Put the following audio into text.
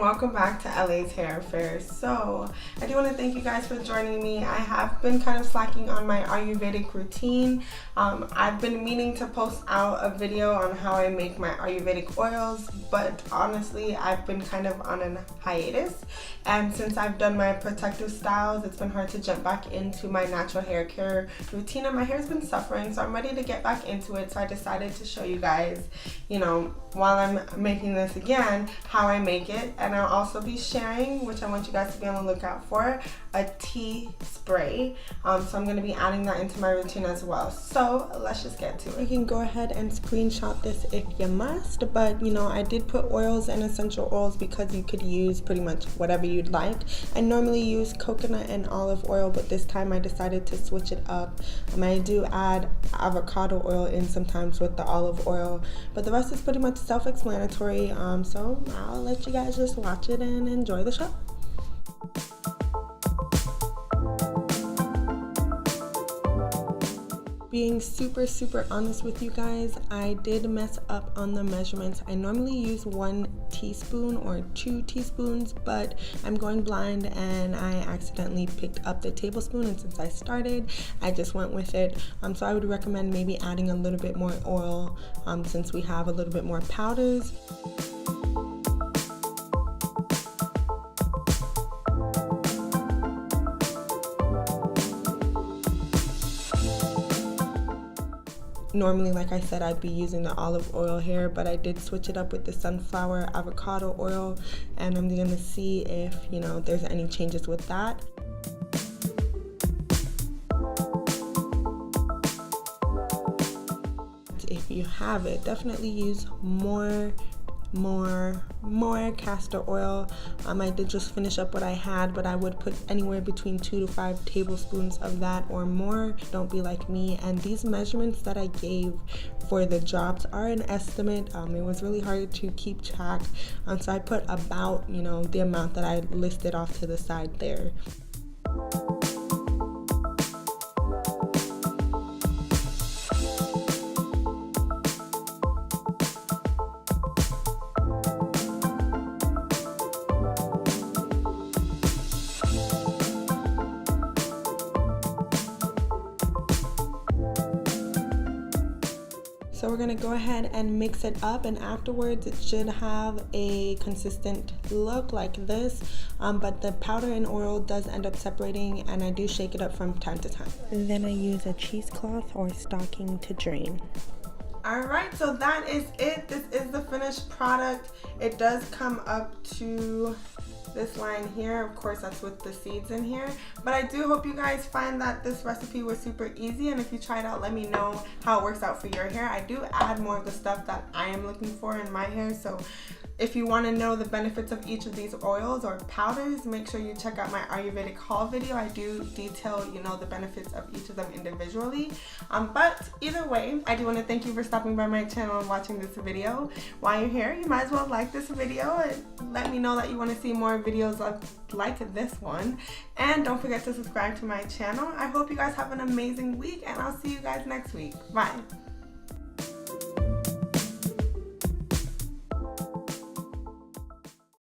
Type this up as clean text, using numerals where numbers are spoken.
welcome back to LA's Hair Affairs. So I do want to thank you guys for joining me. I have been kind of slacking on my Ayurvedic routine. I've been meaning to post out a video on how I make my Ayurvedic oils, but honestly I've been kind of on a hiatus, and since I've done my protective styles, it's been hard to jump back into my natural hair care routine, and my hair's been suffering, so I'm ready to get back into it. So I decided to show you guys, while I'm making this again, how I make it. And I'll also be sharing, which I want you guys to be on the lookout for, a tea spray. So I'm going to be adding that into my routine as well. So let's just get to it. You can go ahead and screenshot this if you must, but I did put oils and essential oils because you could use pretty much whatever you'd like. I normally use coconut and olive oil, but this time I decided to switch it up. I do add avocado oil in sometimes with the olive oil, but the rest is pretty much self-explanatory. So I'll let you guys just watch it and enjoy the show. Being super honest with you guys, I did mess up on the measurements. I normally use 1 teaspoon or 2 teaspoons, but I'm going blind and I accidentally picked up the tablespoon, and since I started, I just went with it. So I would recommend maybe adding a little bit more oil since we have a little bit more powders. Normally, like I said, I'd be using the olive oil here, but I did switch it up with the sunflower avocado oil, and I'm gonna see if there's any changes with that. If you have it, definitely use more castor oil. I did just finish up what I had, but I would put anywhere between 2 to 5 tablespoons of that or more. Don't be like me. And these measurements that I gave for the drops are an estimate. It was really hard to keep track, so I put about the amount that I listed off to the side there. So we're gonna go ahead and mix it up, and afterwards it should have a consistent look like this, but the powder and oil does end up separating, and I do shake it up from time to time. And then I use a cheesecloth or stocking to drain. Alright, so that is it. This is the finished product. It does come up to this line here. Of course, that's with the seeds in here, but I do hope you guys find that this recipe was super easy, and if you try it out, let me know how it works out for your hair. I do add more of the stuff that I am looking for in my hair, so if you want to know the benefits of each of these oils or powders, make sure you check out my Ayurvedic haul video. I do detail, the benefits of each of them individually. But either way, I do want to thank you for stopping by my channel and watching this video. While you're here, you might as well like this video and let me know that you want to see more videos like this one. And don't forget to subscribe to my channel. I hope you guys have an amazing week, and I'll see you guys next week. Bye.